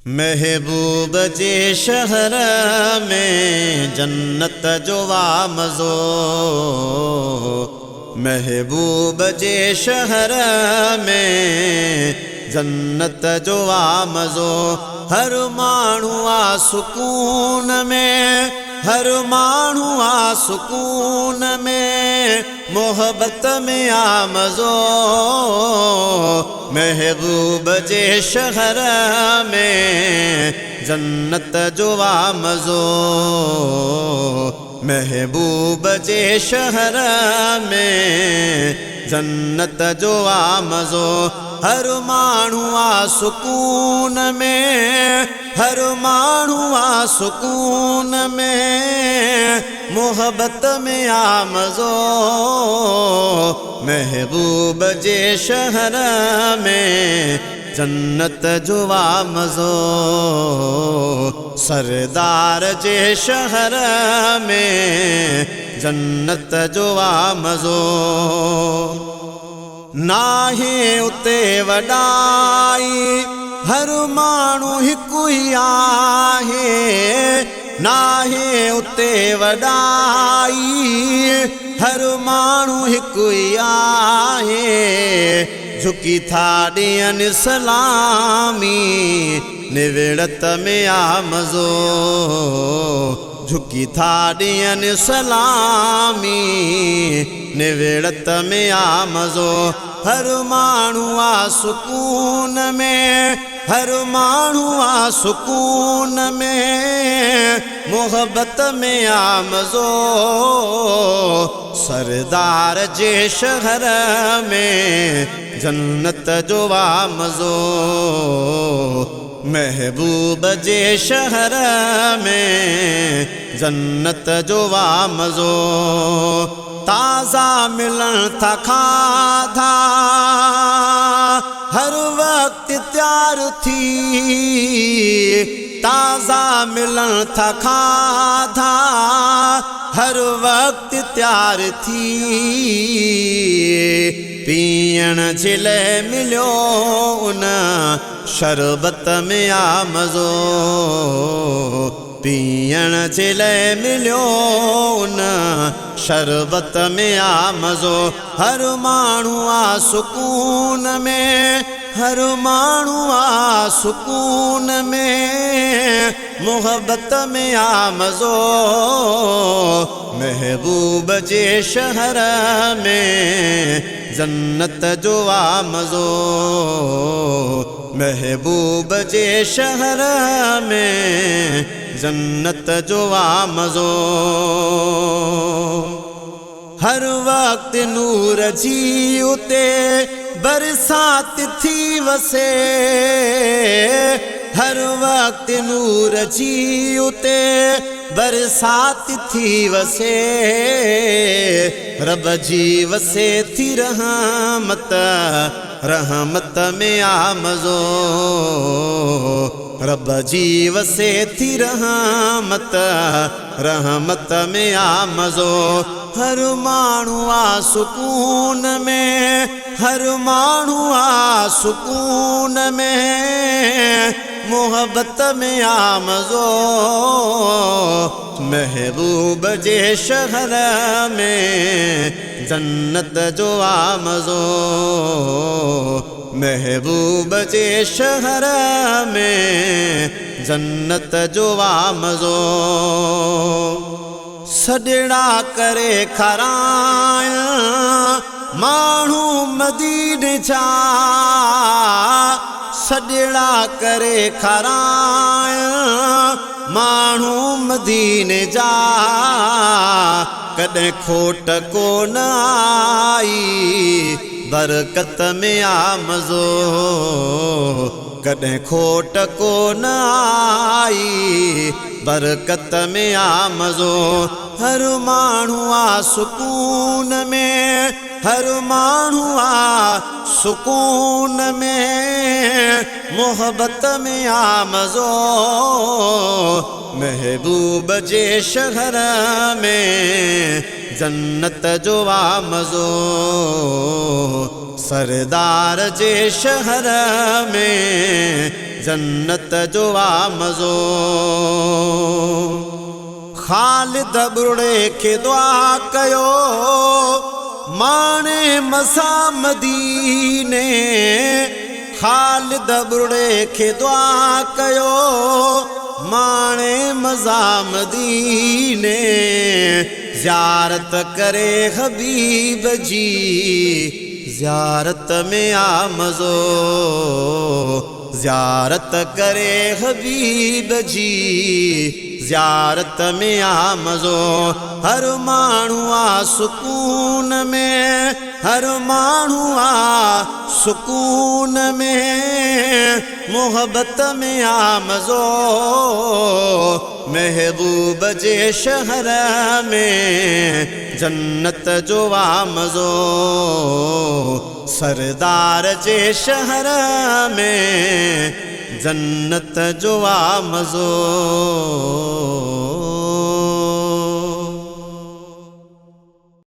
महबूब जे शहर में जन्नत जो वा मज़ो। महबूब जे शहर में जन्नत जो वा मज़ो। हर माण्हू आ सुकून में, हर माण्हू आ सुकून में, मोहब्बत में आ मज़ो। महबूब जे शहर में जन्नत जो वा मज़ो। महबूब जे शहर में जन्नत जो वा मज़ो। हर माण्हू आ सुकून में, हर माण्हू आ सुकून में, मोहब्बत में आ मज़ो। महबूब जे शहर में जन्नत जो वा मज़ो। सरदार जे शहर में जन्नत जो वा मज़ो। नाहे उते वॾाई, हर माण्हू हिकु ई आहे। नाहे उते वॾाई, हर माण्हू हिकु ई आहे। झुकी था ॾियनि सलामी, निविड़त में आ मज़ो। झुकी था ॾियनि सलामी, निविड़त में आ मज़ो। हर माण्हू आ सुकून में, हर माण्हू आ सुकून में, मोहब्बत में आ मज़ो। सरदार जे शहर में जन्नत जो वा मज़ो। महबूब जे शहर में जन्नत जो वा मज़ो। ताज़ा मिलन था खाधा, हर वक्त तैयार थी। ताज़ा मिलन था खाधा, हर वक्त तैयार थी। पीअण जे लाइ मिलियो उन शरबत में आ मज़ो। पीअण जे लाइ मिलियो उन शरबत में आ मज़ो। हर माण्हू आ सुकून में, हर माण्हू आ सुकून में, मोहब्बत में आ मज़ो। महबूब जे शहर में जन्नत जो वा मज़ो। महबूब जे शहर में जन्नत जो वा मज़ो। हर वक्त नूर जी उते बरसात थी वसे। हर वक्त नूर जी उते बरसात थी वसे। रब जी वसे थी रहमत, रहमत में आ मज़ो। रब जी वसे थी रहमत, रहमत में आ मज़ो। हर माण्हू आ सुकून में, हर माण्हू आ सुकून में, मोहब्बत में आ मज़ो। महबूब जे शहर में जन्नत जो आ मज़ो। महबूब जे शहर में जन्नत जो वा मज़ो। सॾड़ा करे खाराया माण्हू मदीने जा। सॾड़ा करे खाराया माण्हू मदीने जा। कॾहिं खोट कोन आई, बरकत में आ मज़ो। कॾहिं खोट कोन आई, बरकत में आ मज़ो। हर माण्हू आ सुकून में, हर माण्हू आ सुकून में, मोहब्बत में आ मज़ो। महबूब जे शहर में जन्नत जो वा मज़ो। सरदार जे शहर में जन्नत जो आ मज़ो। ख़ालिद बुढ़े खे दुआ कयो माणे मसा मदीने। ख़ालिद बुढ़े खे दुआ कयो माणे मज़ा मदीने। ज़ियारत करे हबीब जी ज़ियारत में आ मज़ो। ज़ियारत करे हबीब जी ज़ियारत में आ मज़ो। हर माण्हू आ सुकून में, हर माण्हू आ सुकून में, मोहब्बत में आ मज़ो। महबूब जे शहर में जन्नत जो आ मज़ो। सरदार जे शहर में जन्नत जो आ मज़ो।